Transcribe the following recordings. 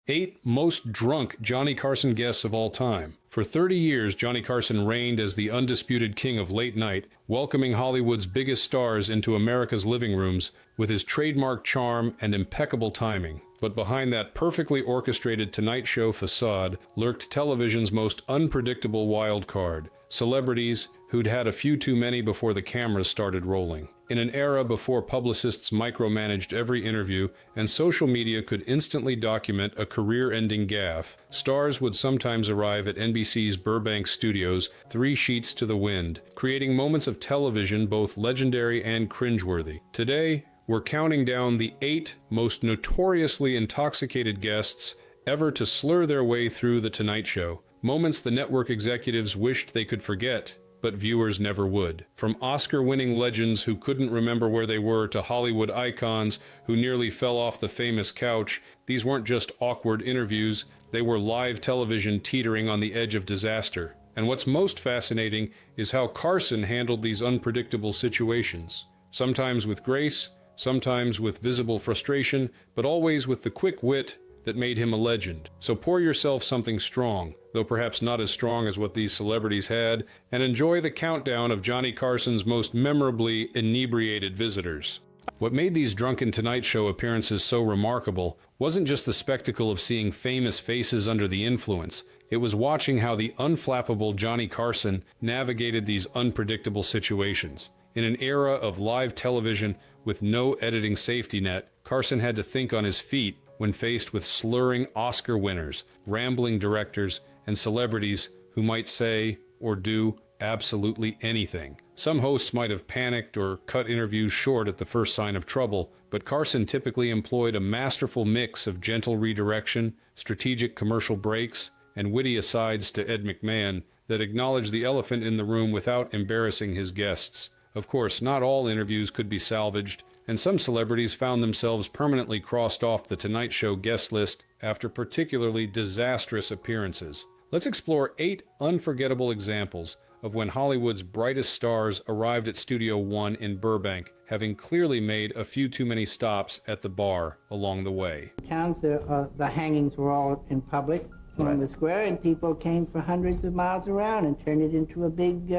8 most drunk Johnny Carson guests of all time. For 30 years, Johnny Carson reigned as the undisputed king of late night, welcoming Hollywood's biggest stars into America's living rooms with his trademark charm and impeccable timing. But behind that perfectly orchestrated Tonight Show facade lurked television's most unpredictable wild card: celebrities who'd had a few too many before the cameras started rolling. In an era before publicists micromanaged every interview and social media could instantly document a career-ending gaffe, stars would sometimes arrive at NBC's Burbank studios 3 sheets to the wind, creating moments of television both legendary and cringeworthy. Today, we're counting down the 8 most notoriously intoxicated guests ever to slur their way through The Tonight Show, moments the network executives wished they could forget, but viewers never would. From Oscar-winning legends who couldn't remember where they were to Hollywood icons who nearly fell off the famous couch, these weren't just awkward interviews, they were live television teetering on the edge of disaster. And what's most fascinating is how Carson handled these unpredictable situations. Sometimes with grace, sometimes with visible frustration, but always with the quick wit that made him a legend. So pour yourself something strong, though perhaps not as strong as what these celebrities had, and enjoy the countdown of Johnny Carson's most memorably inebriated visitors. What made these drunken Tonight Show appearances so remarkable wasn't just the spectacle of seeing famous faces under the influence. It was watching how the unflappable Johnny Carson navigated these unpredictable situations. In an era of live television with no editing safety net, Carson had to think on his feet when faced with slurring Oscar winners, rambling directors, and celebrities who might say or do absolutely anything. Some hosts might have panicked or cut interviews short at the first sign of trouble, but Carson typically employed a masterful mix of gentle redirection, strategic commercial breaks, and witty asides to Ed McMahon that acknowledged the elephant in the room without embarrassing his guests. Of course, not all interviews could be salvaged, and some celebrities found themselves permanently crossed off the Tonight Show guest list after particularly disastrous appearances. Let's explore 8 unforgettable examples of when Hollywood's brightest stars arrived at Studio One in Burbank, having clearly made a few too many stops at the bar along the way. Towns, the hangings were all in public on the square, and people came for hundreds of miles around and turned it into a big...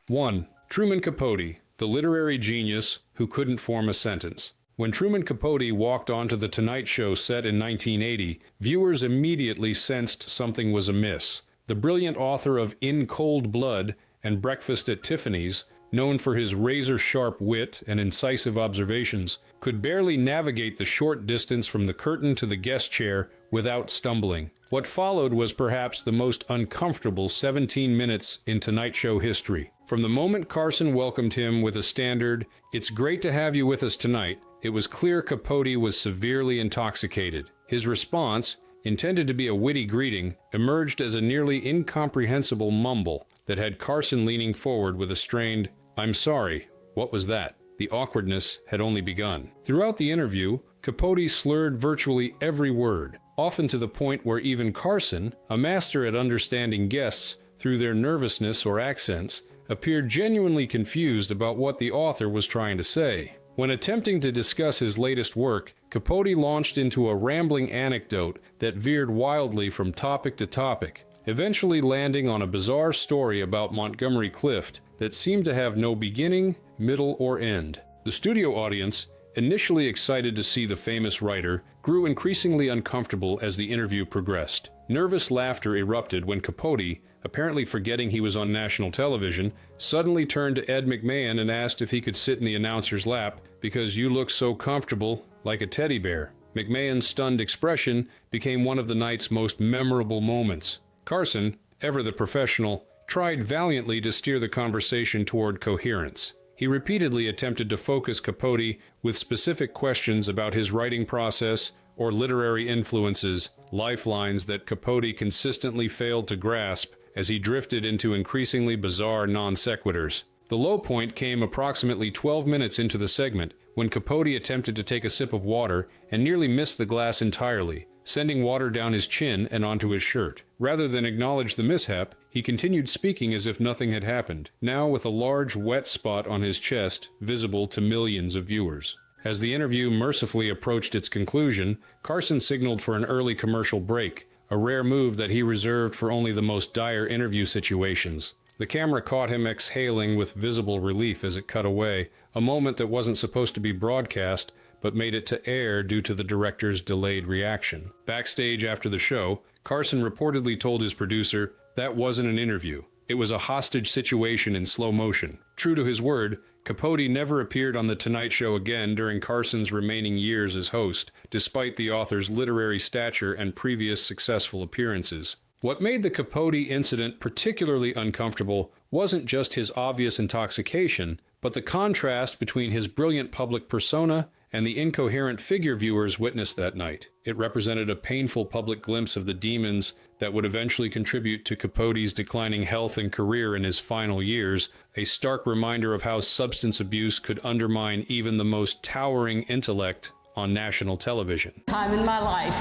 1. Truman Capote, the literary genius who couldn't form a sentence. When Truman Capote walked onto the Tonight Show set in 1980, viewers immediately sensed something was amiss. The brilliant author of In Cold Blood and Breakfast at Tiffany's, known for his razor-sharp wit and incisive observations, could barely navigate the short distance from the curtain to the guest chair without stumbling. What followed was perhaps the most uncomfortable 17 minutes in Tonight Show history. From the moment Carson welcomed him with a standard, "It's great to have you with us tonight," it was clear Capote was severely intoxicated. His response, intended to be a witty greeting, emerged as a nearly incomprehensible mumble that had Carson leaning forward with a strained, "I'm sorry, what was that?" The awkwardness had only begun. Throughout the interview, Capote slurred virtually every word, often to the point where even Carson, a master at understanding guests through their nervousness or accents, appeared genuinely confused about what the author was trying to say. When attempting to discuss his latest work, Capote launched into a rambling anecdote that veered wildly from topic to topic, eventually landing on a bizarre story about Montgomery Clift that seemed to have no beginning, middle, or end. The studio audience, initially excited to see the famous writer, grew increasingly uncomfortable as the interview progressed. Nervous laughter erupted when Capote, apparently forgetting he was on national television, suddenly turned to Ed McMahon and asked if he could sit in the announcer's lap because you look so comfortable, like a teddy bear. McMahon's stunned expression became one of the night's most memorable moments. Carson, ever the professional, tried valiantly to steer the conversation toward coherence. He repeatedly attempted to focus Capote with specific questions about his writing process or literary influences, lifelines that Capote consistently failed to grasp as he drifted into increasingly bizarre non sequiturs. The low point came approximately 12 minutes into the segment, when Capote attempted to take a sip of water and nearly missed the glass entirely, sending water down his chin and onto his shirt. Rather than acknowledge the mishap, he continued speaking as if nothing had happened, now with a large wet spot on his chest visible to millions of viewers. As the interview mercifully approached its conclusion, Carson signaled for an early commercial break, a rare move that he reserved for only the most dire interview situations. The camera caught him exhaling with visible relief as it cut away, a moment that wasn't supposed to be broadcast, but made it to air due to the director's delayed reaction. Backstage after the show, Carson reportedly told his producer, "That wasn't an interview. It was a hostage situation in slow motion." True to his word, Capote never appeared on The Tonight Show again during Carson's remaining years as host, despite the author's literary stature and previous successful appearances. What made the Capote incident particularly uncomfortable wasn't just his obvious intoxication, but the contrast between his brilliant public persona and the incoherent figure viewers witnessed that night. It represented a painful public glimpse of the demons that would eventually contribute to Capote's declining health and career in his final years, a stark reminder of how substance abuse could undermine even the most towering intellect on national television. Time in my life.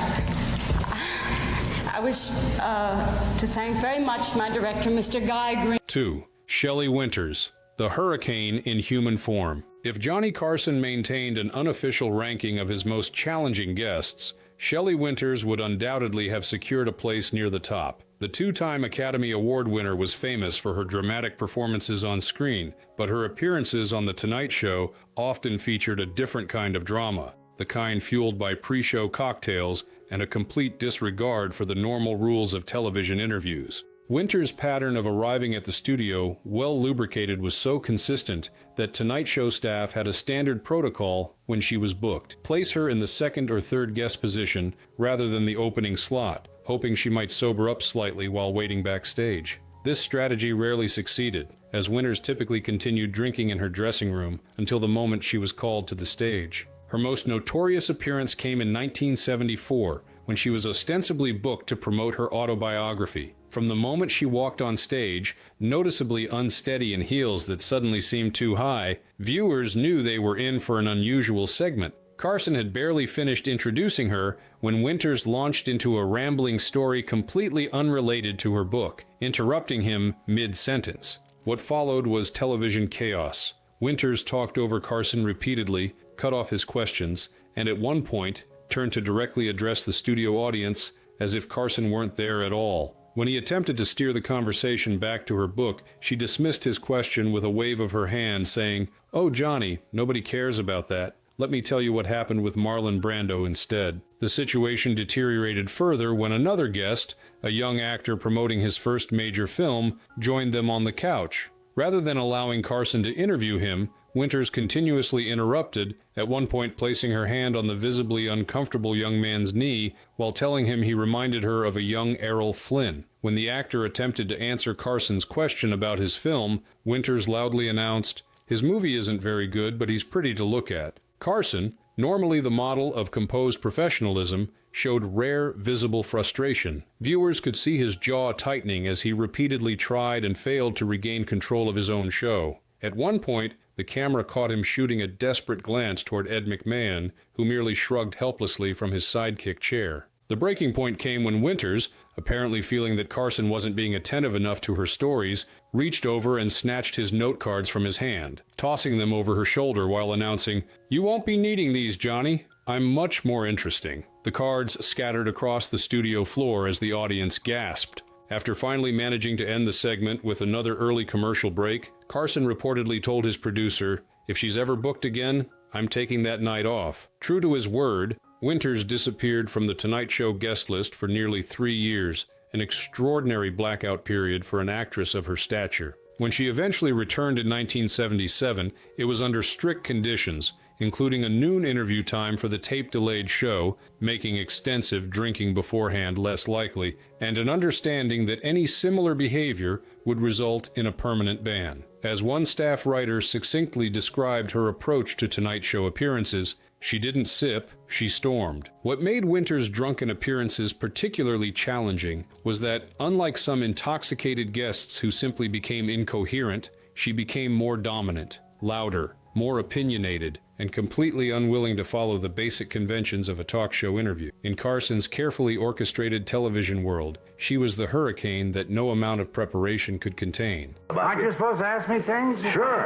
I wish to thank very much my director, Mr. Guy Green. 2. Shelley Winters, the Hurricane in human form. If Johnny Carson maintained an unofficial ranking of his most challenging guests, Shelley Winters would undoubtedly have secured a place near the top. The two-time Academy Award winner was famous for her dramatic performances on screen, but her appearances on The Tonight Show often featured a different kind of drama, the kind fueled by pre-show cocktails and a complete disregard for the normal rules of television interviews. Winters' pattern of arriving at the studio, well lubricated, was so consistent that Tonight Show staff had a standard protocol when she was booked. Place her in the second or third guest position rather than the opening slot, hoping she might sober up slightly while waiting backstage. This strategy rarely succeeded, as Winters typically continued drinking in her dressing room until the moment she was called to the stage. Her most notorious appearance came in 1974, when she was ostensibly booked to promote her autobiography. From the moment she walked on stage, noticeably unsteady in heels that suddenly seemed too high, viewers knew they were in for an unusual segment. Carson had barely finished introducing her when Winters launched into a rambling story completely unrelated to her book, interrupting him mid-sentence. What followed was television chaos. Winters talked over Carson repeatedly, cut off his questions, and at one point turned to directly address the studio audience as if Carson weren't there at all. When he attempted to steer the conversation back to her book, she dismissed his question with a wave of her hand, saying, "Oh, Johnny, nobody cares about that. Let me tell you what happened with Marlon Brando instead." The situation deteriorated further when another guest, a young actor promoting his first major film, joined them on the couch. Rather than allowing Carson to interview him, Winters continuously interrupted, at one point placing her hand on the visibly uncomfortable young man's knee while telling him he reminded her of a young Errol Flynn. When the actor attempted to answer Carson's question about his film, Winters loudly announced, "His movie isn't very good, but he's pretty to look at." Carson, normally the model of composed professionalism, showed rare visible frustration. Viewers could see his jaw tightening as he repeatedly tried and failed to regain control of his own show. At one point, the camera caught him shooting a desperate glance toward Ed McMahon, who merely shrugged helplessly from his sidekick chair. The breaking point came when Winters, apparently feeling that Carson wasn't being attentive enough to her stories, reached over and snatched his note cards from his hand, tossing them over her shoulder while announcing, "You won't be needing these, Johnny. I'm much more interesting." The cards scattered across the studio floor as the audience gasped. After finally managing to end the segment with another early commercial break, Carson reportedly told his producer, "If she's ever booked again, I'm taking that night off." True to his word, Winters disappeared from the Tonight Show guest list for nearly 3 years, an extraordinary blackout period for an actress of her stature. When she eventually returned in 1977, it was under strict conditions, including a noon interview time for the tape-delayed show, making extensive drinking beforehand less likely, and an understanding that any similar behavior would result in a permanent ban. As one staff writer succinctly described her approach to Tonight Show appearances, "She didn't sip, she stormed." What made Winters' drunken appearances particularly challenging was that, unlike some intoxicated guests who simply became incoherent, she became more dominant, louder, more opinionated, and completely unwilling to follow the basic conventions of a talk show interview. In Carson's carefully orchestrated television world, she was the hurricane that no amount of preparation could contain. Aren't you supposed to ask me things? Sure.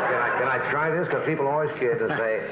Can I Can I try this? Because people always kid and say,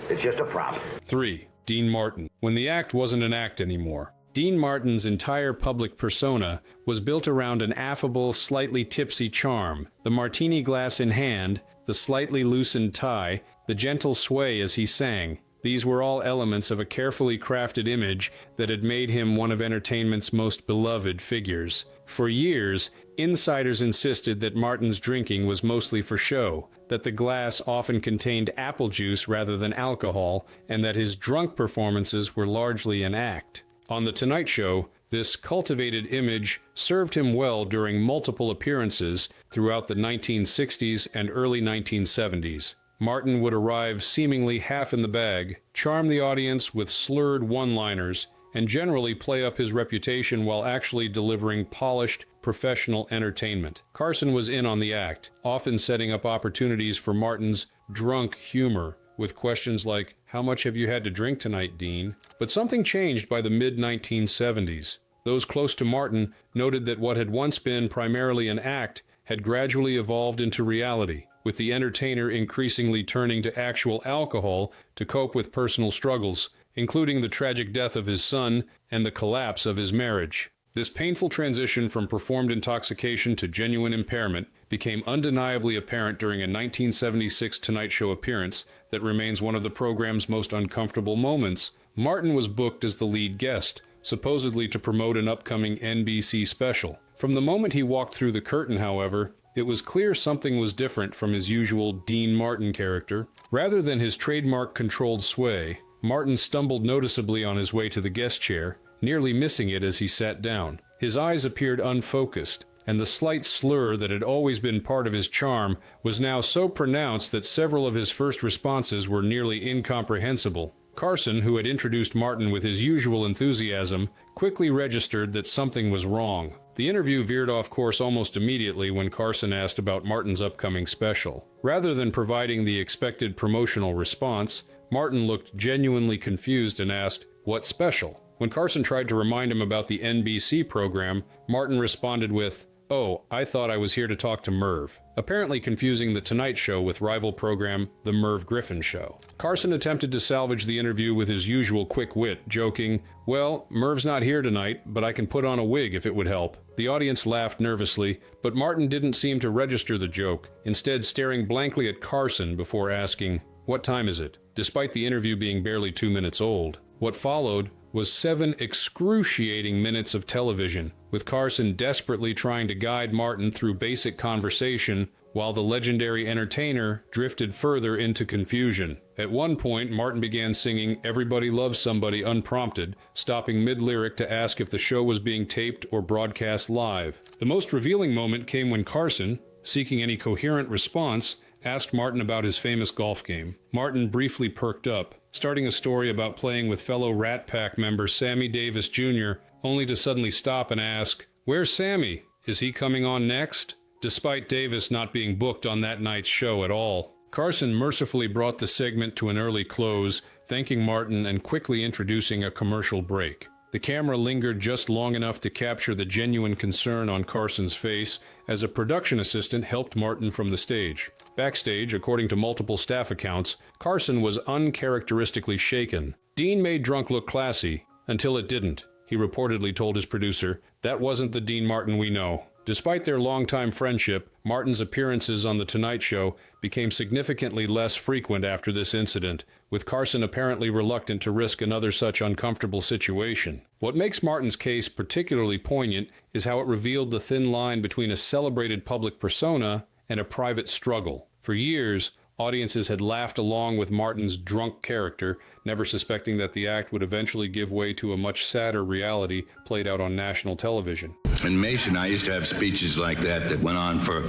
it's just a prop. 3. Dean Martin. When the act wasn't an act anymore. Dean Martin's entire public persona was built around an affable, slightly tipsy charm. The martini glass in hand, the slightly loosened tie, the gentle sway as he sang. These were all elements of a carefully crafted image that had made him one of entertainment's most beloved figures. For years, insiders insisted that Martin's drinking was mostly for show, that the glass often contained apple juice rather than alcohol, and that his drunk performances were largely an act. On The Tonight Show, this cultivated image served him well during multiple appearances throughout the 1960s and early 1970s. Martin would arrive seemingly half in the bag, charm the audience with slurred one-liners, and generally play up his reputation while actually delivering polished, professional entertainment. Carson was in on the act, often setting up opportunities for Martin's drunk humor, with questions like, "How much have you had to drink tonight, Dean?" But something changed by the mid-1970s. Those close to Martin noted that what had once been primarily an act had gradually evolved into reality, with the entertainer increasingly turning to actual alcohol to cope with personal struggles, including the tragic death of his son and the collapse of his marriage. This painful transition from performed intoxication to genuine impairment became undeniably apparent during a 1976 Tonight Show appearance that remains one of the program's most uncomfortable moments. Martin was booked as the lead guest, supposedly to promote an upcoming NBC special. From the moment he walked through the curtain, however, it was clear something was different from his usual Dean Martin character. Rather than his trademark controlled sway, Martin stumbled noticeably on his way to the guest chair, nearly missing it as he sat down. His eyes appeared unfocused, and the slight slur that had always been part of his charm was now so pronounced that several of his first responses were nearly incomprehensible. Carson, who had introduced Martin with his usual enthusiasm, quickly registered that something was wrong. The interview veered off course almost immediately when Carson asked about Martin's upcoming special. Rather than providing the expected promotional response, Martin looked genuinely confused and asked, "What special?" When Carson tried to remind him about the NBC program, Martin responded with, "Oh, I thought I was here to talk to Merv," apparently confusing The Tonight Show with rival program The Merv Griffin Show. Carson attempted to salvage the interview with his usual quick wit, joking, "Well, Merv's not here tonight, but I can put on a wig if it would help." The audience laughed nervously, but Martin didn't seem to register the joke, instead staring blankly at Carson before asking, "What time is it?" Despite the interview being barely 2 minutes old. What followed was 7 excruciating minutes of television, with Carson desperately trying to guide Martin through basic conversation, while the legendary entertainer drifted further into confusion. At one point, Martin began singing "Everybody Loves Somebody" unprompted, stopping mid-lyric to ask if the show was being taped or broadcast live. The most revealing moment came when Carson, seeking any coherent response, asked Martin about his famous golf game. Martin briefly perked up, starting a story about playing with fellow Rat Pack member Sammy Davis Jr., only to suddenly stop and ask, "Where's Sammy? Is he coming on next?" Despite Davis not being booked on that night's show at all. Carson mercifully brought the segment to an early close, thanking Martin and quickly introducing a commercial break. The camera lingered just long enough to capture the genuine concern on Carson's face as a production assistant helped Martin from the stage. Backstage, according to multiple staff accounts, Carson was uncharacteristically shaken. "Dean made drunk look classy, until it didn't," he reportedly told his producer. "That wasn't the Dean Martin we know." Despite their longtime friendship, Martin's appearances on The Tonight Show became significantly less frequent after this incident, with Carson apparently reluctant to risk another such uncomfortable situation. What makes Martin's case particularly poignant is how it revealed the thin line between a celebrated public persona and a private struggle. For years, audiences had laughed along with Martin's drunk character, never suspecting that the act would eventually give way to a much sadder reality played out on national television. In Mason, I used to have speeches like that went on for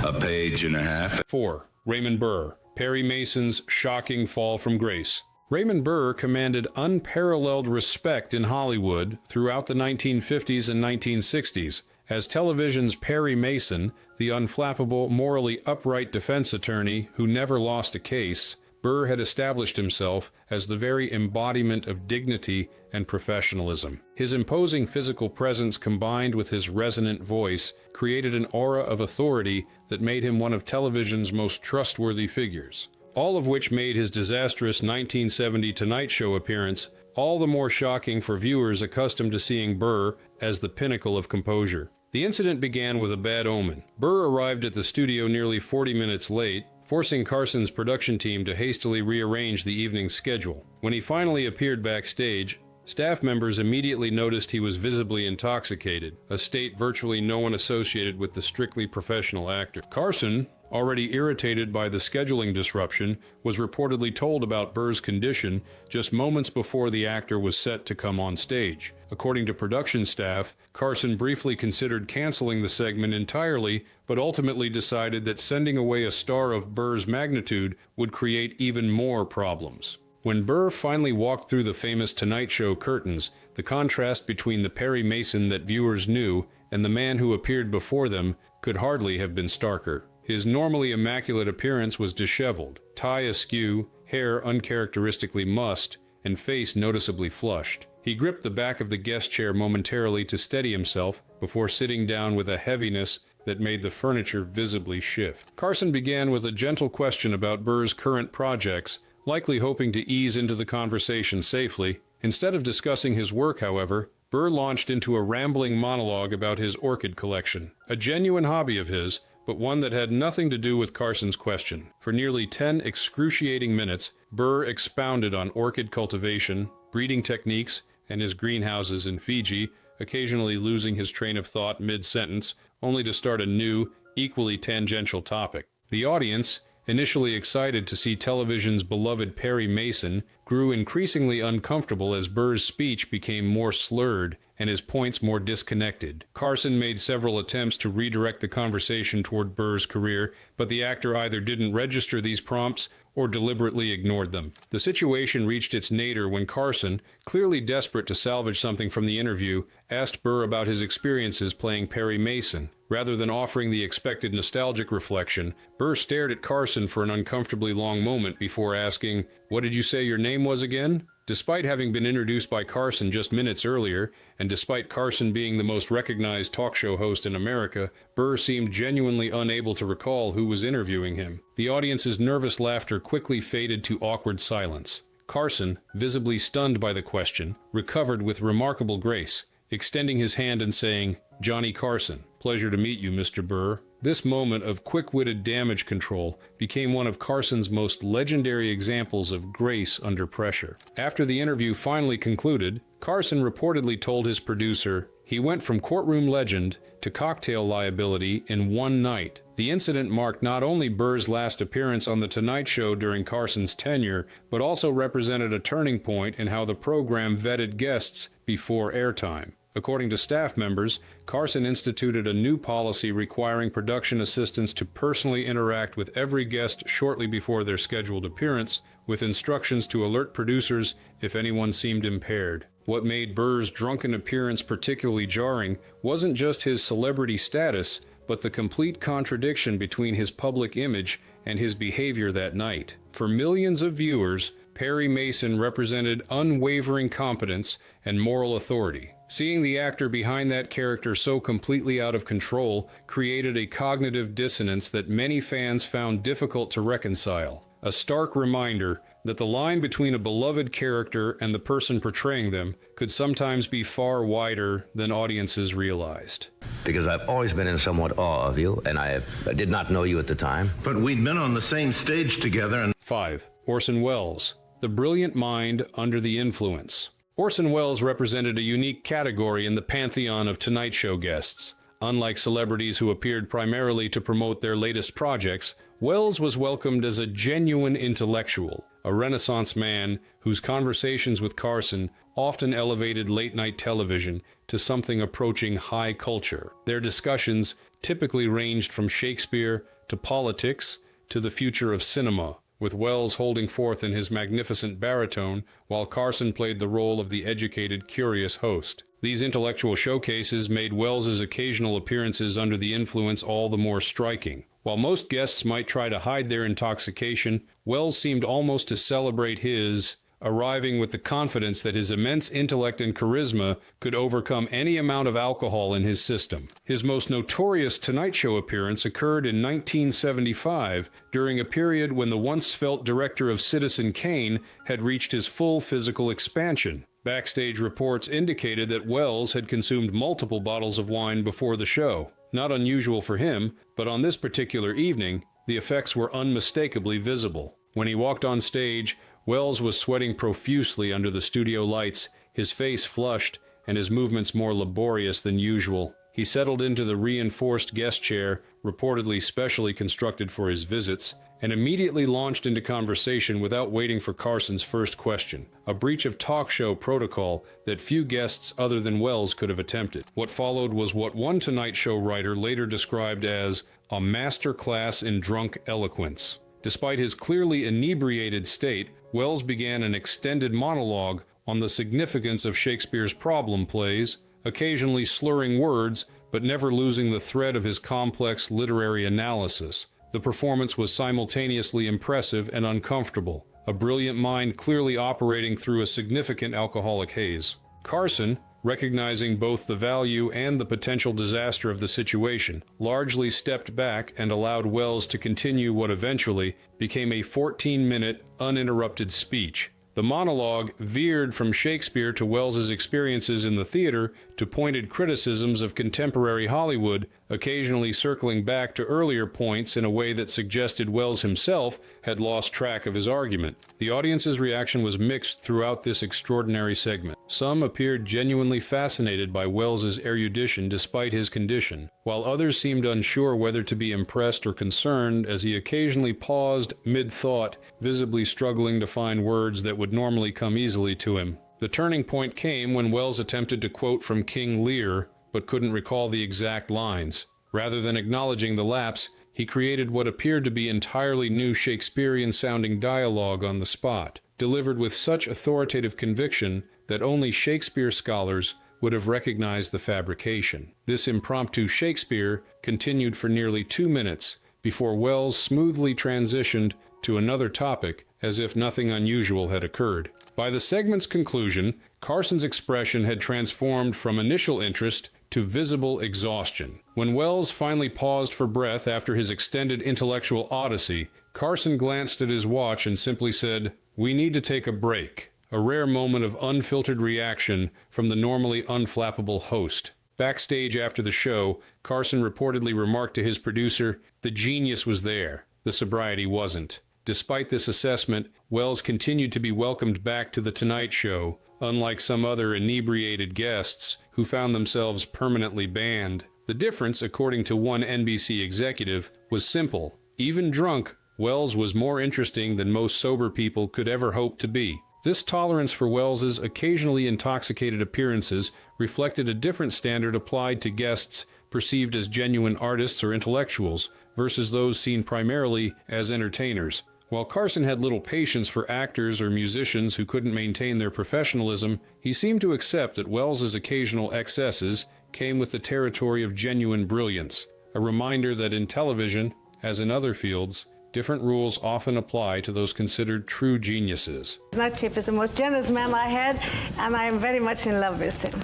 a page and a half. 4. Raymond Burr, Perry Mason's shocking fall from grace. Raymond Burr commanded unparalleled respect in Hollywood throughout the 1950s and 1960s. As television's Perry Mason, the unflappable, morally upright defense attorney who never lost a case, Burr had established himself as the very embodiment of dignity and professionalism. His imposing physical presence combined with his resonant voice created an aura of authority that made him one of television's most trustworthy figures. All of which made his disastrous 1970 Tonight Show appearance all the more shocking for viewers accustomed to seeing Burr as the pinnacle of composure. The incident began with a bad omen. Burr arrived at the studio nearly 40 minutes late, forcing Carson's production team to hastily rearrange the evening's schedule. When he finally appeared backstage, staff members immediately noticed he was visibly intoxicated, a state virtually no one associated with the strictly professional actor. Carson, already irritated by the scheduling disruption, was reportedly told about Burr's condition just moments before the actor was set to come on stage. According to production staff, Carson briefly considered canceling the segment entirely, but ultimately decided that sending away a star of Burr's magnitude would create even more problems. When Burr finally walked through the famous Tonight Show curtains, the contrast between the Perry Mason that viewers knew and the man who appeared before them could hardly have been starker. His normally immaculate appearance was disheveled, tie askew, hair uncharacteristically mussed, and face noticeably flushed. He gripped the back of the guest chair momentarily to steady himself before sitting down with a heaviness that made the furniture visibly shift. Carson began with a gentle question about Burr's current projects, likely hoping to ease into the conversation safely. Instead of discussing his work, however, Burr launched into a rambling monologue about his orchid collection, a genuine hobby of his, but one that had nothing to do with Carson's question. For nearly 10 excruciating minutes, Burr expounded on orchid cultivation, breeding techniques, and his greenhouses in Fiji, occasionally losing his train of thought mid-sentence, only to start a new, equally tangential topic. The audience, initially excited to see television's beloved Perry Mason, grew increasingly uncomfortable as Burr's speech became more slurred and his points more disconnected. Carson made several attempts to redirect the conversation toward Burr's career, but the actor either didn't register these prompts or deliberately ignored them. The situation reached its nadir when Carson, clearly desperate to salvage something from the interview, asked Burr about his experiences playing Perry Mason. Rather than offering the expected nostalgic reflection, Burr stared at Carson for an uncomfortably long moment before asking, "What did you say your name was again?" Despite having been introduced by Carson just minutes earlier, and despite Carson being the most recognized talk show host in America, Burr seemed genuinely unable to recall who was interviewing him. The audience's nervous laughter quickly faded to awkward silence. Carson, visibly stunned by the question, recovered with remarkable grace, extending his hand and saying, "Johnny Carson. Pleasure to meet you, Mr. Burr." This moment of quick-witted damage control became one of Carson's most legendary examples of grace under pressure. After the interview finally concluded, Carson reportedly told his producer, he went from courtroom legend to cocktail liability in one night. The incident marked not only Burr's last appearance on The Tonight Show during Carson's tenure, but also represented a turning point in how the program vetted guests before airtime. According to staff members, Carson instituted a new policy requiring production assistants to personally interact with every guest shortly before their scheduled appearance, with instructions to alert producers if anyone seemed impaired. What made Burr's drunken appearance particularly jarring wasn't just his celebrity status, but the complete contradiction between his public image and his behavior that night. For millions of viewers, Perry Mason represented unwavering competence and moral authority. Seeing the actor behind that character so completely out of control created a cognitive dissonance that many fans found difficult to reconcile. A stark reminder that the line between a beloved character and the person portraying them could sometimes be far wider than audiences realized. Because I've always been in somewhat awe of you, and I did not know you at the time. But we'd been on the same stage together and 5. Orson Welles, the brilliant mind under the influence. Orson Welles represented a unique category in the pantheon of Tonight Show guests. Unlike celebrities who appeared primarily to promote their latest projects, Welles was welcomed as a genuine intellectual, a Renaissance man whose conversations with Carson often elevated late-night television to something approaching high culture. Their discussions typically ranged from Shakespeare to politics to the future of cinema, with Welles holding forth in his magnificent baritone, while Carson played the role of the educated, curious host. These intellectual showcases made Welles's occasional appearances under the influence all the more striking. While most guests might try to hide their intoxication, Welles seemed almost to celebrate his arriving with the confidence that his immense intellect and charisma could overcome any amount of alcohol in his system. His most notorious Tonight Show appearance occurred in 1975, during a period when the once-svelte director of Citizen Kane had reached his full physical expansion. Backstage reports indicated that Wells had consumed multiple bottles of wine before the show. Not unusual for him, but on this particular evening, the effects were unmistakably visible. When he walked on stage, Wells was sweating profusely under the studio lights, his face flushed, and his movements more laborious than usual. He settled into the reinforced guest chair, reportedly specially constructed for his visits, and immediately launched into conversation without waiting for Carson's first question, a breach of talk show protocol that few guests other than Wells could have attempted. What followed was what one Tonight Show writer later described as a master class in drunk eloquence. Despite his clearly inebriated state, Wells began an extended monologue on the significance of Shakespeare's problem plays, occasionally slurring words, but never losing the thread of his complex literary analysis. The performance was simultaneously impressive and uncomfortable, a brilliant mind clearly operating through a significant alcoholic haze. Carson, recognizing both the value and the potential disaster of the situation, largely stepped back and allowed Wells to continue what eventually became a 14-minute, uninterrupted speech. The monologue veered from Shakespeare to Wells's experiences in the theater to pointed criticisms of contemporary Hollywood, occasionally circling back to earlier points in a way that suggested Wells himself had lost track of his argument. The audience's reaction was mixed throughout this extraordinary segment. Some appeared genuinely fascinated by Wells's erudition despite his condition, while others seemed unsure whether to be impressed or concerned as he occasionally paused mid-thought, visibly struggling to find words that would normally come easily to him. The turning point came when Wells attempted to quote from King Lear, but couldn't recall the exact lines. Rather than acknowledging the lapse, he created what appeared to be entirely new Shakespearean-sounding dialogue on the spot, delivered with such authoritative conviction that only Shakespeare scholars would have recognized the fabrication. This impromptu Shakespeare continued for nearly 2 minutes before Wells smoothly transitioned to another topic as if nothing unusual had occurred. By the segment's conclusion, Carson's expression had transformed from initial interest to visible exhaustion. When Wells finally paused for breath after his extended intellectual odyssey, Carson glanced at his watch and simply said, "We need to take a break," a rare moment of unfiltered reaction from the normally unflappable host. Backstage after the show, Carson reportedly remarked to his producer, "The genius was there, the sobriety wasn't." Despite this assessment, Wells continued to be welcomed back to The Tonight Show, unlike some other inebriated guests who found themselves permanently banned. The difference, according to one NBC executive, was simple. Even drunk, Wells was more interesting than most sober people could ever hope to be. This tolerance for Wells's occasionally intoxicated appearances reflected a different standard applied to guests perceived as genuine artists or intellectuals versus those seen primarily as entertainers. While Carson had little patience for actors or musicians who couldn't maintain their professionalism, he seemed to accept that Wells's occasional excesses came with the territory of genuine brilliance, a reminder that in television, as in other fields, different rules often apply to those considered true geniuses. Chief is the most generous man I had, and I am very much in love with him.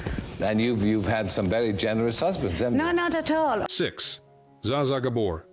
And you've had some very generous husbands, haven't you? No, not at all. 6. Zsa Zsa Gabor.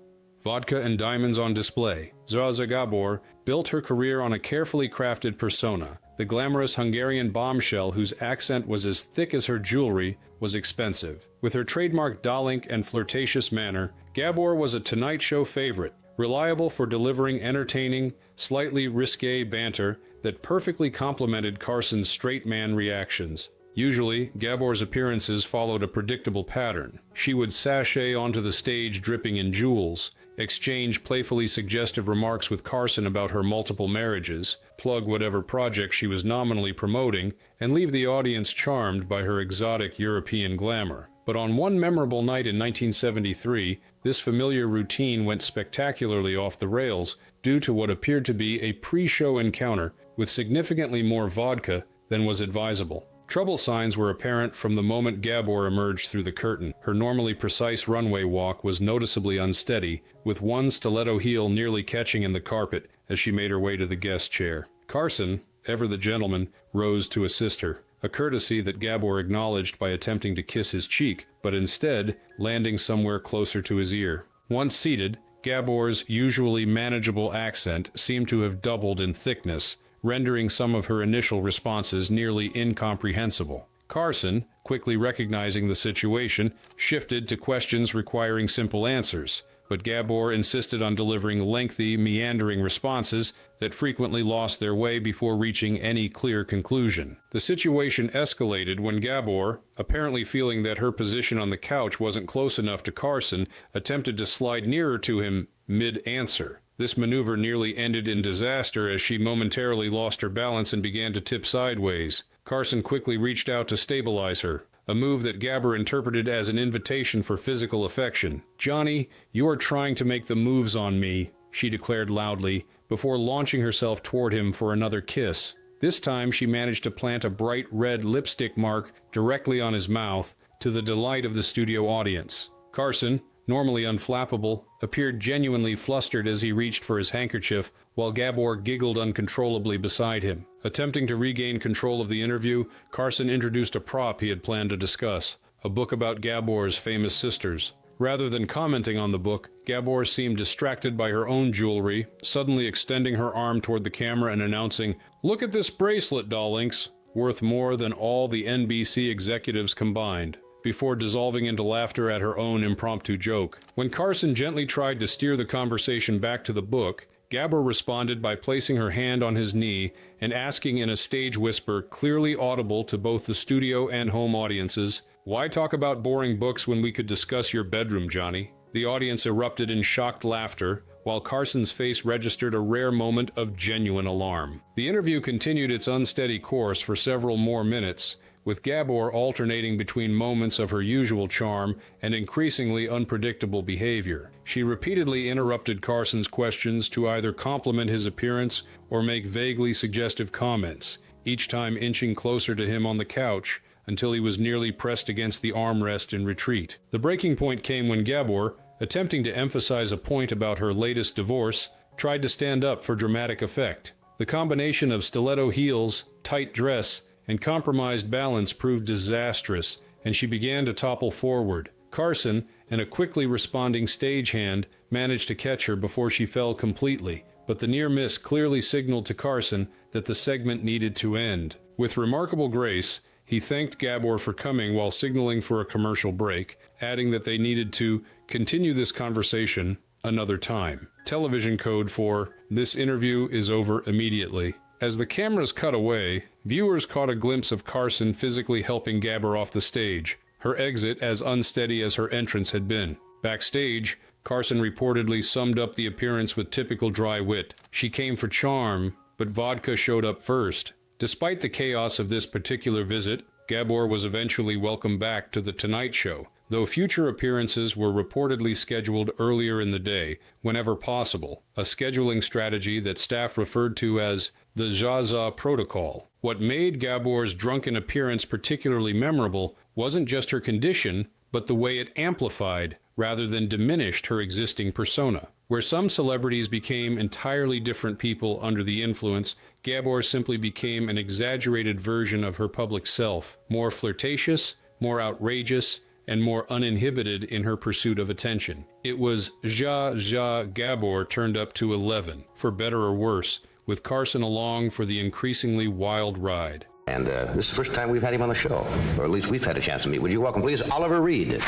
Vodka and diamonds on display. Zsa Zsa Gabor built her career on a carefully crafted persona. The glamorous Hungarian bombshell whose accent was as thick as her jewelry was expensive. With her trademark Dalink and flirtatious manner, Gabor was a Tonight Show favorite, reliable for delivering entertaining, slightly risque banter that perfectly complemented Carson's straight man reactions. Usually, Gabor's appearances followed a predictable pattern. She would sashay onto the stage dripping in jewels, exchange playfully suggestive remarks with Carson about her multiple marriages, plug whatever project she was nominally promoting, and leave the audience charmed by her exotic European glamour. But on one memorable night in 1973, this familiar routine went spectacularly off the rails due to what appeared to be a pre-show encounter with significantly more vodka than was advisable. Trouble signs were apparent from the moment Gabor emerged through the curtain. Her normally precise runway walk was noticeably unsteady, with one stiletto heel nearly catching in the carpet as she made her way to the guest chair. Carson, ever the gentleman, rose to assist her, a courtesy that Gabor acknowledged by attempting to kiss his cheek, but instead landing somewhere closer to his ear. Once seated, Gabor's usually manageable accent seemed to have doubled in thickness, rendering some of her initial responses nearly incomprehensible. Carson, quickly recognizing the situation, shifted to questions requiring simple answers, but Gabor insisted on delivering lengthy, meandering responses that frequently lost their way before reaching any clear conclusion. The situation escalated when Gabor, apparently feeling that her position on the couch wasn't close enough to Carson, attempted to slide nearer to him mid-answer. This maneuver nearly ended in disaster as she momentarily lost her balance and began to tip sideways. Carson quickly reached out to stabilize her, a move that Gabor interpreted as an invitation for physical affection. "Johnny, you are trying to make the moves on me," she declared loudly, before launching herself toward him for another kiss. This time she managed to plant a bright red lipstick mark directly on his mouth, to the delight of the studio audience. Carson, normally unflappable, appeared genuinely flustered as he reached for his handkerchief, while Gabor giggled uncontrollably beside him. Attempting to regain control of the interview, Carson introduced a prop he had planned to discuss, a book about Gabor's famous sisters. Rather than commenting on the book, Gabor seemed distracted by her own jewelry, suddenly extending her arm toward the camera and announcing, "Look at this bracelet, Darlinks, worth more than all the NBC executives combined," before dissolving into laughter at her own impromptu joke. When Carson gently tried to steer the conversation back to the book, Gabor responded by placing her hand on his knee and asking in a stage whisper clearly audible to both the studio and home audiences, "Why talk about boring books when we could discuss your bedroom, Johnny?" The audience erupted in shocked laughter, while Carson's face registered a rare moment of genuine alarm. The interview continued its unsteady course for several more minutes, with Gabor alternating between moments of her usual charm and increasingly unpredictable behavior. She repeatedly interrupted Carson's questions to either compliment his appearance or make vaguely suggestive comments, each time inching closer to him on the couch until he was nearly pressed against the armrest in retreat. The breaking point came when Gabor, attempting to emphasize a point about her latest divorce, tried to stand up for dramatic effect. The combination of stiletto heels, tight dress, and compromised balance proved disastrous, and she began to topple forward. Carson, and a quickly responding stagehand, managed to catch her before she fell completely, but the near miss clearly signaled to Carson that the segment needed to end. With remarkable grace, he thanked Gabor for coming while signaling for a commercial break, adding that they needed to continue this conversation another time. Television code for "This interview is over immediately." As the cameras cut away, viewers caught a glimpse of Carson physically helping Gabor off the stage, her exit as unsteady as her entrance had been. Backstage, Carson reportedly summed up the appearance with typical dry wit. "She came for charm, but vodka showed up first." Despite the chaos of this particular visit, Gabor was eventually welcomed back to The Tonight Show, though future appearances were reportedly scheduled earlier in the day, whenever possible, a scheduling strategy that staff referred to as the Zaza Protocol. What made Gabor's drunken appearance particularly memorable wasn't just her condition, but the way it amplified, rather than diminished, her existing persona. Where some celebrities became entirely different people under the influence, Gabor simply became an exaggerated version of her public self, more flirtatious, more outrageous, and more uninhibited in her pursuit of attention. It was Gabor turned up to 11, for better or worse, with Carson along for the increasingly wild ride. And this is the first time we've had him on the show, or at least we've had a chance to meet. Would you welcome, please, Oliver Reed?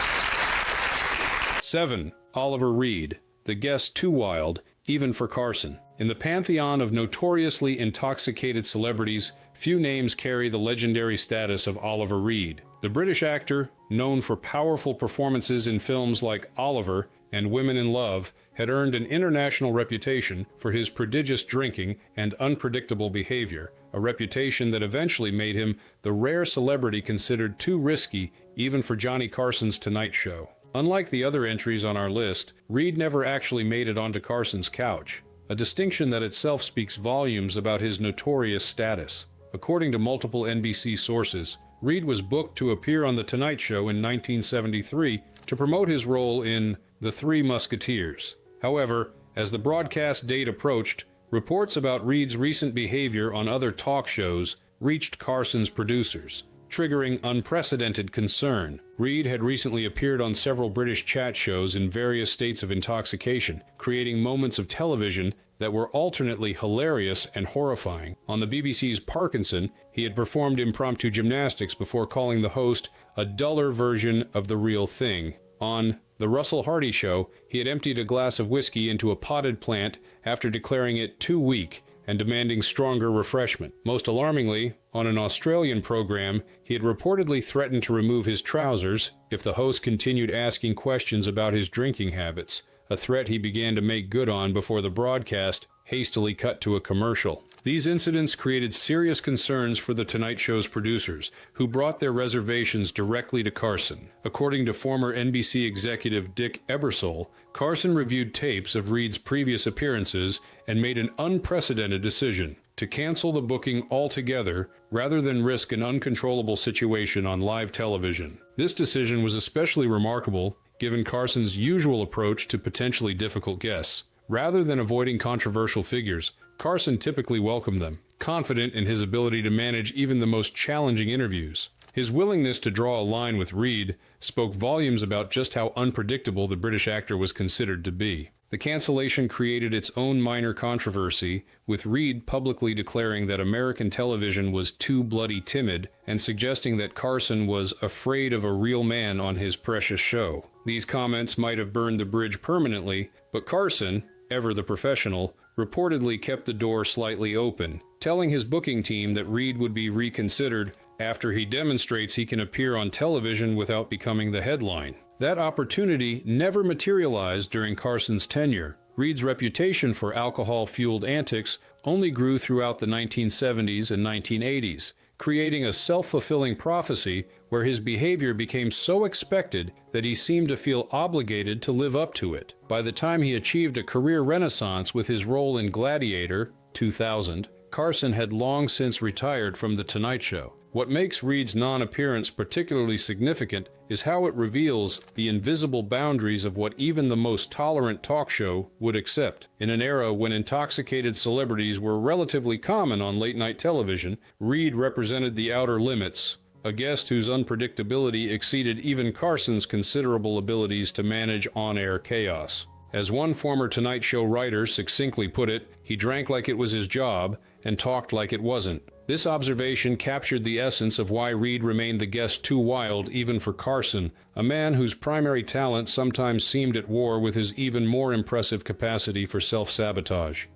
7. Oliver Reed, the guest too wild, even for Carson. In the pantheon of notoriously intoxicated celebrities, few names carry the legendary status of Oliver Reed. The British actor, known for powerful performances in films like Oliver and Women in Love, had earned an international reputation for his prodigious drinking and unpredictable behavior, a reputation that eventually made him the rare celebrity considered too risky even for Johnny Carson's Tonight Show. Unlike the other entries on our list, Reed never actually made it onto Carson's couch, a distinction that itself speaks volumes about his notorious status. According to multiple NBC sources, Reed was booked to appear on The Tonight Show in 1973 to promote his role in The Three Musketeers. However, as the broadcast date approached, Reports about Reed's recent behavior on other talk shows reached Carson's producers, triggering unprecedented concern. Reed had recently appeared on several British chat shows in various states of intoxication, creating moments of television that were alternately hilarious and horrifying. On the BBC's Parkinson, he had performed impromptu gymnastics before calling the host a duller version of the real thing. On The Russell Hardy Show, he had emptied a glass of whiskey into a potted plant after declaring it too weak and demanding stronger refreshment. Most alarmingly, on an Australian program, he had reportedly threatened to remove his trousers if the host continued asking questions about his drinking habits, a threat he began to make good on before the broadcast hastily cut to a commercial. These incidents created serious concerns for The Tonight Show's producers, who brought their reservations directly to Carson. According to former NBC executive Dick Ebersol, Carson reviewed tapes of Reed's previous appearances and made an unprecedented decision to cancel the booking altogether rather than risk an uncontrollable situation on live television. This decision was especially remarkable given Carson's usual approach to potentially difficult guests. Rather than avoiding controversial figures, Carson typically welcomed them, confident in his ability to manage even the most challenging interviews. His willingness to draw a line with Reed spoke volumes about just how unpredictable the British actor was considered to be. The cancellation created its own minor controversy, with Reed publicly declaring that American television was too bloody timid and suggesting that Carson was afraid of a real man on his precious show. These comments might have burned the bridge permanently, but Carson, ever the professional, reportedly kept the door slightly open, telling his booking team that Reed would be reconsidered after he demonstrates he can appear on television without becoming the headline. That opportunity never materialized during Carson's tenure. Reed's reputation for alcohol-fueled antics only grew throughout the 1970s and 1980s, creating a self-fulfilling prophecy where his behavior became so expected that he seemed to feel obligated to live up to it. By the time he achieved a career renaissance with his role in Gladiator, 2000, Carson had long since retired from The Tonight Show. What makes Reed's non-appearance particularly significant is how it reveals the invisible boundaries of what even the most tolerant talk show would accept. In an era when intoxicated celebrities were relatively common on late-night television, Reed represented the outer limits, a guest whose unpredictability exceeded even Carson's considerable abilities to manage on-air chaos. As one former Tonight Show writer succinctly put it, he drank like it was his job and talked like it wasn't. This observation captured the essence of why Reed remained the guest too wild even for Carson, a man whose primary talent sometimes seemed at war with his even more impressive capacity for self-sabotage.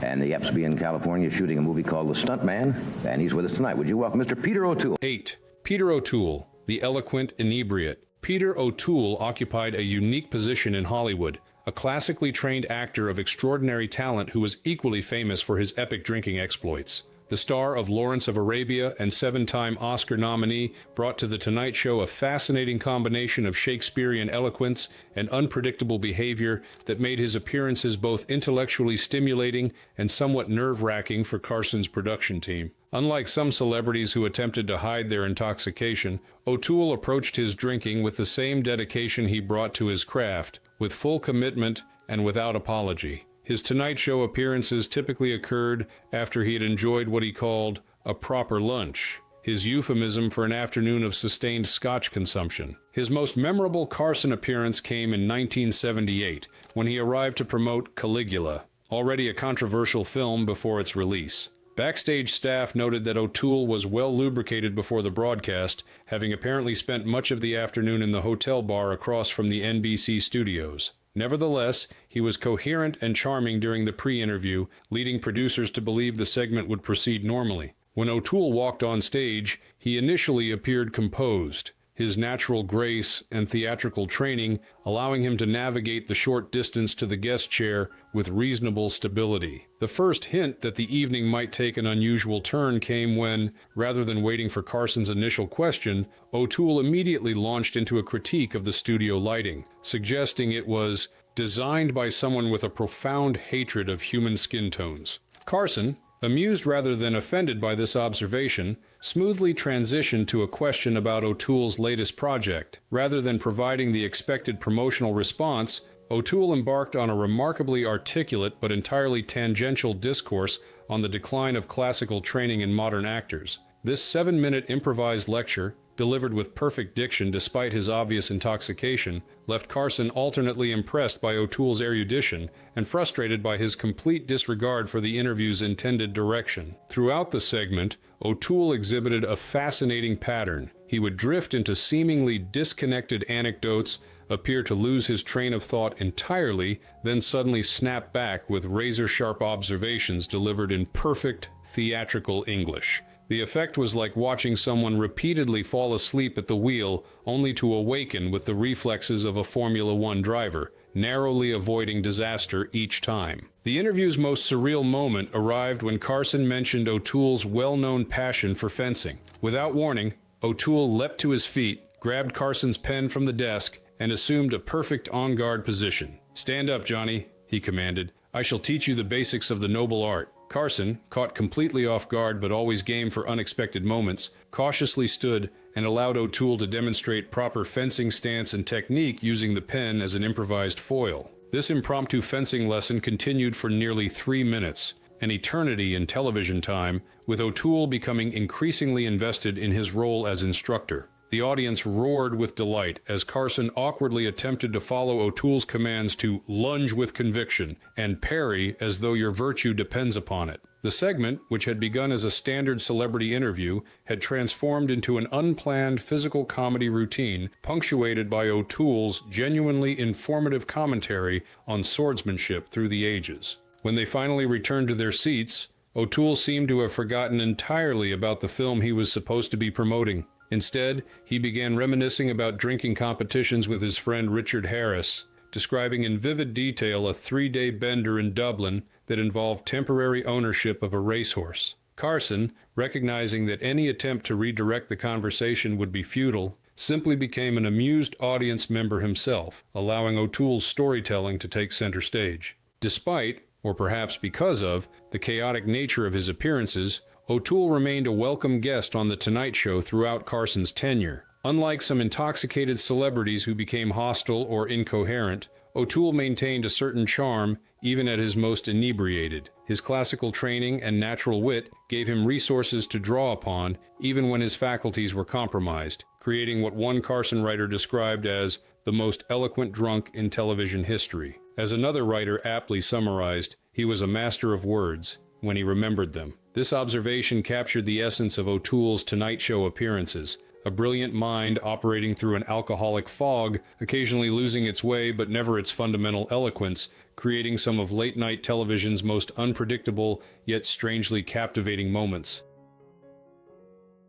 And he happens to be in California shooting a movie called The Stuntman, and he's with us tonight. Would you welcome Mr. Peter O'Toole? 8. Peter O'Toole, the eloquent inebriate. Peter O'Toole occupied a unique position in Hollywood, a classically trained actor of extraordinary talent who was equally famous for his epic drinking exploits. The star of Lawrence of Arabia and 7-time Oscar nominee brought to The Tonight Show a fascinating combination of Shakespearean eloquence and unpredictable behavior that made his appearances both intellectually stimulating and somewhat nerve-wracking for Carson's production team. Unlike some celebrities who attempted to hide their intoxication, O'Toole approached his drinking with the same dedication he brought to his craft, with full commitment and without apology. His Tonight Show appearances typically occurred after he had enjoyed what he called a proper lunch, his euphemism for an afternoon of sustained Scotch consumption. His most memorable Carson appearance came in 1978, when he arrived to promote Caligula, already a controversial film before its release. Backstage staff noted that O'Toole was well lubricated before the broadcast, having apparently spent much of the afternoon in the hotel bar across from the NBC studios. Nevertheless, he was coherent and charming during the pre-interview, leading producers to believe the segment would proceed normally. When O'Toole walked on stage, he initially appeared composed, his natural grace and theatrical training allowing him to navigate the short distance to the guest chair with reasonable stability. The first hint that the evening might take an unusual turn came when, rather than waiting for Carson's initial question, O'Toole immediately launched into a critique of the studio lighting, suggesting it was designed by someone with a profound hatred of human skin tones. Carson, amused rather than offended by this observation, smoothly transitioned to a question about O'Toole's latest project. Rather than providing the expected promotional response, O'Toole embarked on a remarkably articulate but entirely tangential discourse on the decline of classical training in modern actors. This 7-minute improvised lecture, delivered with perfect diction despite his obvious intoxication, left Carson alternately impressed by O'Toole's erudition and frustrated by his complete disregard for the interview's intended direction. Throughout the segment, O'Toole exhibited a fascinating pattern. He would drift into seemingly disconnected anecdotes, appear to lose his train of thought entirely, then suddenly snap back with razor-sharp observations delivered in perfect theatrical English. The effect was like watching someone repeatedly fall asleep at the wheel only to awaken with the reflexes of a Formula One driver, narrowly avoiding disaster each time. The interview's most surreal moment arrived when Carson mentioned O'Toole's well-known passion for fencing. Without warning, O'Toole leapt to his feet, grabbed Carson's pen from the desk, and assumed a perfect on-guard position. "Stand up, Johnny," he commanded. "I shall teach you the basics of the noble art." Carson, caught completely off guard but always game for unexpected moments, cautiously stood and allowed O'Toole to demonstrate proper fencing stance and technique using the pen as an improvised foil. This impromptu fencing lesson continued for nearly 3 minutes, an eternity in television time, with O'Toole becoming increasingly invested in his role as instructor. The audience roared with delight as Carson awkwardly attempted to follow O'Toole's commands to lunge with conviction and parry as though your virtue depends upon it. The segment, which had begun as a standard celebrity interview, had transformed into an unplanned physical comedy routine punctuated by O'Toole's genuinely informative commentary on swordsmanship through the ages. When they finally returned to their seats, O'Toole seemed to have forgotten entirely about the film he was supposed to be promoting. Instead, he began reminiscing about drinking competitions with his friend Richard Harris, describing in vivid detail a 3-day bender in Dublin that involved temporary ownership of a racehorse. Carson, recognizing that any attempt to redirect the conversation would be futile, simply became an amused audience member himself, allowing O'Toole's storytelling to take center stage. Despite, or perhaps because of, the chaotic nature of his appearances, O'Toole remained a welcome guest on The Tonight Show throughout Carson's tenure. Unlike some intoxicated celebrities who became hostile or incoherent, O'Toole maintained a certain charm even at his most inebriated. His classical training and natural wit gave him resources to draw upon even when his faculties were compromised, creating what one Carson writer described as the most eloquent drunk in television history. As another writer aptly summarized, he was a master of words when he remembered them. This observation captured the essence of O'Toole's Tonight Show appearances, a brilliant mind operating through an alcoholic fog, occasionally losing its way but never its fundamental eloquence, creating some of late-night television's most unpredictable yet strangely captivating moments.